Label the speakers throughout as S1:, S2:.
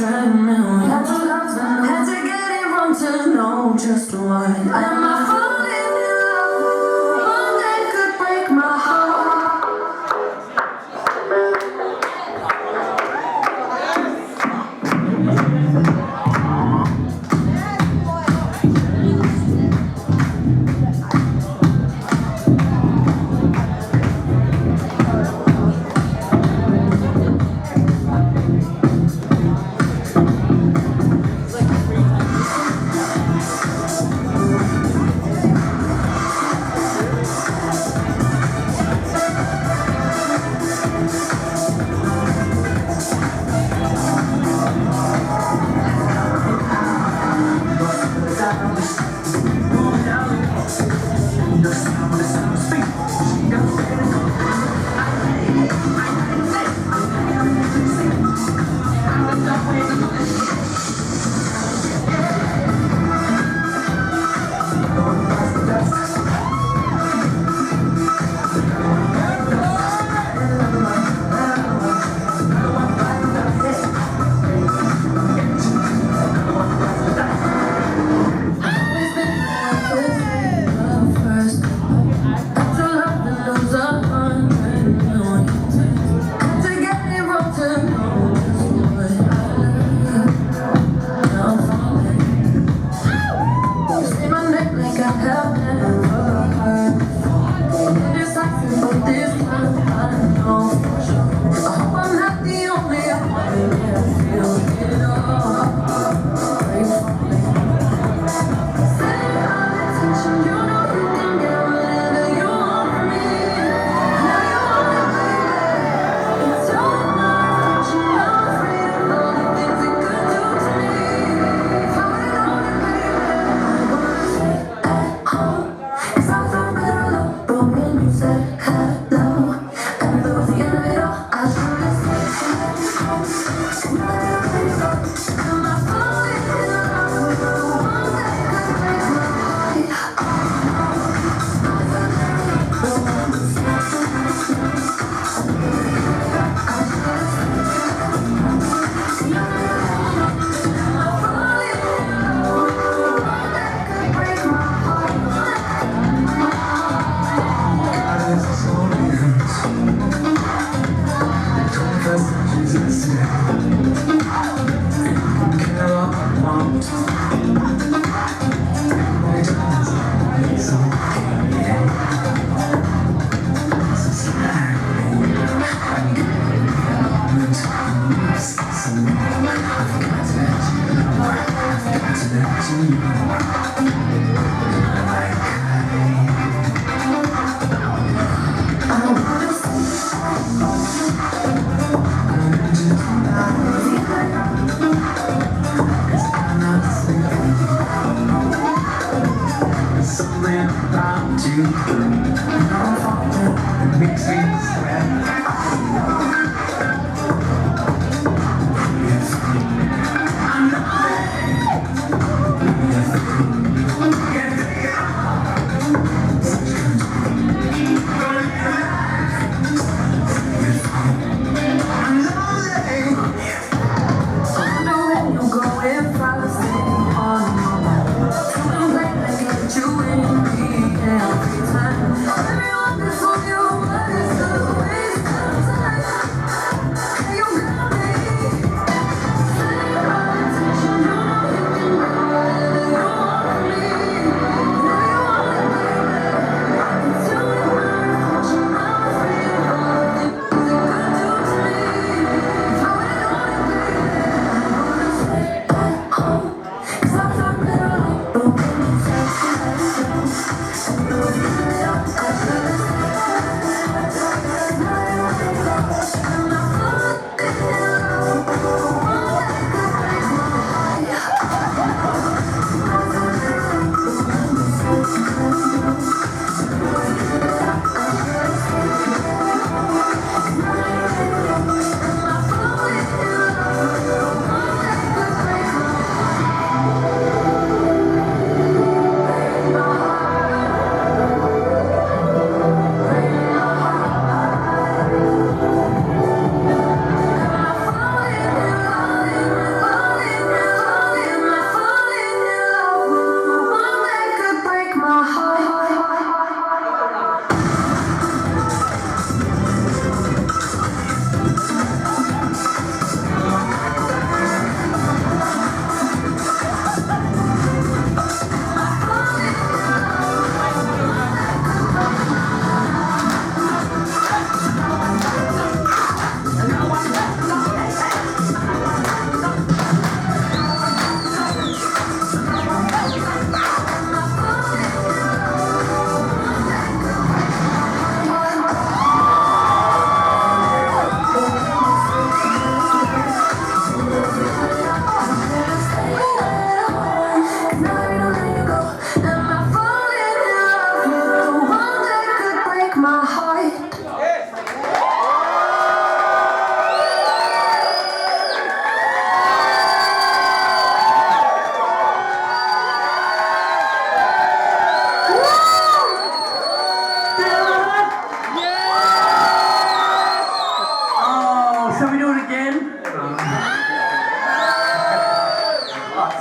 S1: 100 million. Had to get it wrong to know just what. Am I falling in love? One day could break my heart.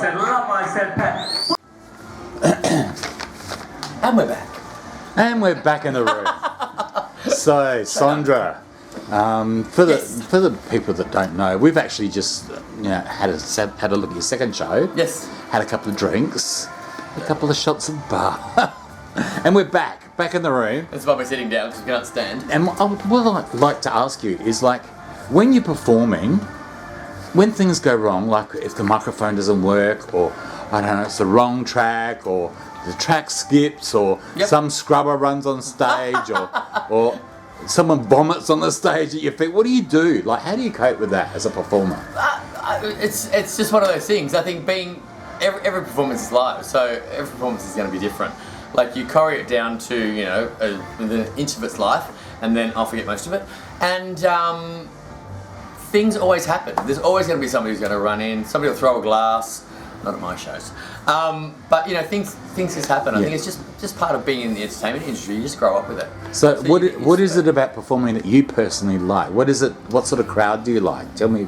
S2: said love, I said pet.
S3: And we're back.
S4: And we're back in the room. So, Sondra, for the people that don't know, we've actually just had a look at your second show.
S3: Yes.
S4: Had a couple of drinks, a couple of shots of bar, and we're back in the room.
S3: That's why we're sitting down, because we can't stand.
S4: And what I'd like to ask you is, like, when you're performing, when things go wrong, like if the microphone doesn't work, or I don't know, it's the wrong track, or the track skips, or some scrubber runs on stage, or someone vomits on the stage at your feet. What do you do? Like, how do you cope with that as a performer?
S3: It's just one of those things. I think every performance is live, so every performance is going to be different. Like, you choreo it down to within an inch of its life, and then I'll forget most of it. And things always happen. There's always going to be somebody who's going to run in. Somebody will throw a glass. Not at my shows. But things just happen. I think it's just part of being in the entertainment industry. You just grow up with it.
S4: So what is it about performing that you personally like? What is it? What sort of crowd do you like? Tell me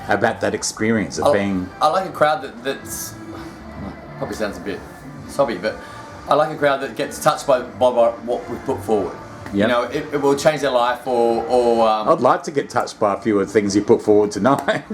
S4: about that experience of being.
S3: I like a crowd that's probably sounds a bit sobby, but I like a crowd that gets touched by what we put forward. Yep. It will change their life, or
S4: I'd like to get touched by a few of the things you put forward tonight.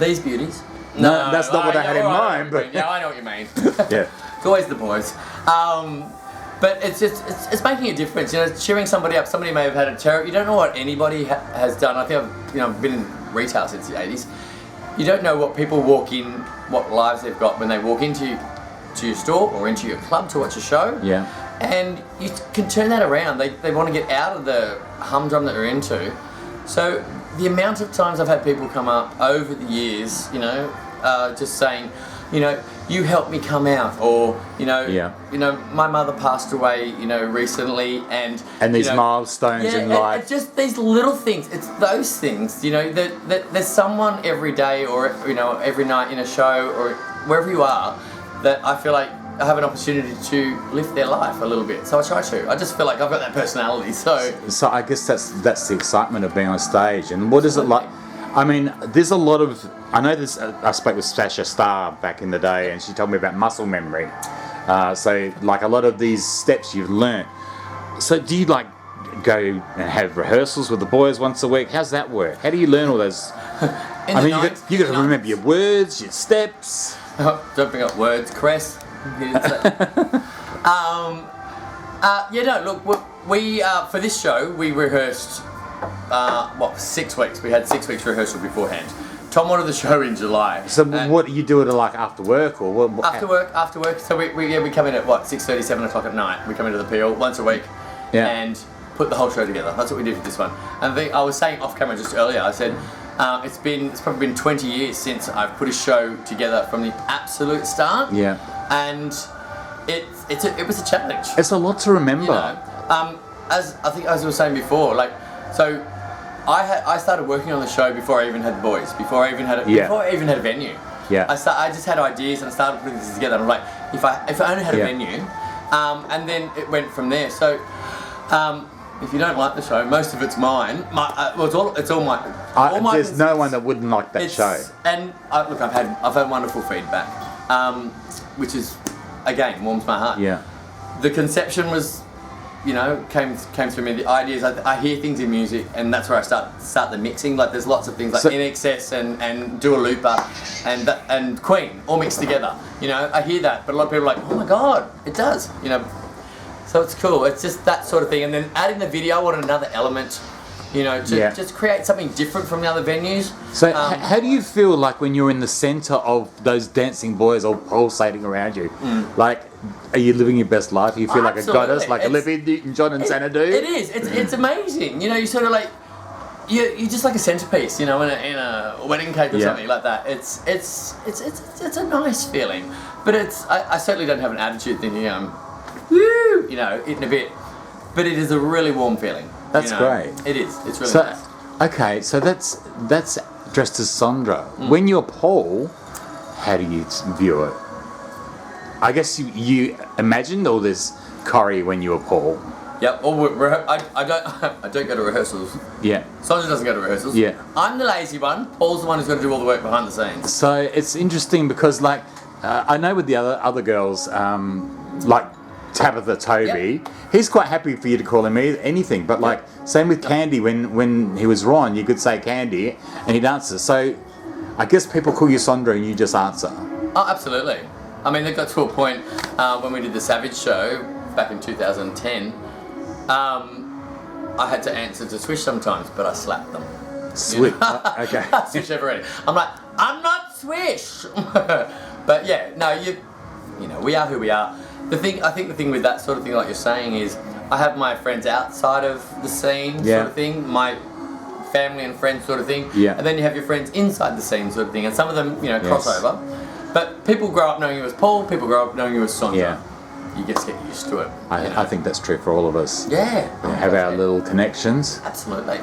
S3: These beauties.
S4: No, that's not what I had in mind. But
S3: yeah, I know what you mean.
S4: Yeah,
S3: it's always the boys. But it's making a difference. Cheering somebody up. Somebody may have had a terror. You don't know what anybody has done. I think I've been in retail since the 80s. You don't know what people walk in, what lives they've got when they walk into your store or into your club to watch a show.
S4: Yeah.
S3: And you can turn that around. They want to get out of the humdrum that they're into. So the amount of times I've had people come up over the years, just saying, you helped me come out, or my mother passed away, recently, and
S4: these milestones in life.
S3: And just these little things. It's those things, that there's someone every day, or every night in a show, or wherever you are, that I feel like I have an opportunity to lift their life a little bit. So I try to. I just feel like I've got that personality. So
S4: I guess that's the excitement of being on stage. And what is it like? I mean, there's a lot of. I know this. I spoke with Sasha Starr back in the day, and she told me about muscle memory. So, like, a lot of these steps you've learnt. So, do you like go and have rehearsals with the boys once a week? How's that work? How do you learn all those? You got to remember your words, your steps.
S3: Don't bring up words, Cress. Look, we for this show we rehearsed 6 weeks. We had 6 weeks rehearsal beforehand. Tom wanted the show in July.
S4: So what do you do it like after work, or what?
S3: After work. So we come in at 6:30, 7 o'clock at night. We come into the Peel once a week, and put the whole show together. That's what we did for this one. And I was saying off camera just earlier. I said it's probably been 20 years since I've put a show together from the absolute start.
S4: Yeah.
S3: And it was a challenge.
S4: It's a lot to remember.
S3: As I was saying before, I started working on the show before I even had the boys, before I even had a venue.
S4: Yeah.
S3: I just had ideas and I started putting this together. And I'm like, if I only had a venue, and then it went from there. So, if you don't like the show, most of it's mine. It's all mine.
S4: There's no one that wouldn't like that show.
S3: And look, I've had wonderful feedback, which is, again, warms my heart.
S4: Yeah.
S3: The conception was, came through me. The ideas, I hear things in music, and that's where I start the mixing. Like, there's lots of things like In Excess and Dua Lipa and Queen all mixed together. I hear that, but a lot of people are like, oh my God, it does. So it's cool. It's just that sort of thing. And then adding the video, I wanted another element, to just create something different from the other venues.
S4: So how do you feel like when you're in the centre of those dancing boys all pulsating around you? Like, are you living your best life? You feel like a goddess, like Olivia Newton-John and Xanadu?
S3: It is. It's amazing. You sort of like, you're just like a centrepiece, in a wedding cake or something like that. It's a nice feeling. But I certainly don't have an attitude thinking, woo, eating a bit. But it is a really warm feeling.
S4: That's great.
S3: It is. It's really nice.
S4: Okay, so that's dressed as Sondra. When you're Paul, how do you view it? I guess you imagined all this choreo when you were Paul.
S3: Yep. I don't. I don't go to rehearsals.
S4: Yeah.
S3: Sondra doesn't go to rehearsals.
S4: Yeah.
S3: I'm the lazy one. Paul's the one who's got to do all the work behind the scenes.
S4: So it's interesting because, like, I know with the other girls, like Tabitha Toby, he's quite happy for you to call him anything. But like, same with Candy. When he was Ron, you could say Candy, and he'd answer. So I guess people call you Sondra, and you just answer.
S3: Oh, absolutely. I mean, it got to a point when we did the Savage show back in 2010. I had to answer to Swish sometimes, but I slapped them.
S4: Swish. Okay.
S3: Swish everybody. I'm like, I'm not Swish. But yeah, no, you know, we are who we are. I think the thing with that sort of thing, like you're saying, is I have my friends outside of the scene, sort of thing. My family and friends, sort of thing.
S4: Yeah.
S3: And then you have your friends inside the scene, sort of thing. And some of them, you know, cross over. But people grow up knowing you as Paul. People grow up knowing you as Sondra.
S4: Yeah.
S3: You just get used to it.
S4: I think that's true for all of us.
S3: Yeah.
S4: We have our little connections.
S3: Absolutely.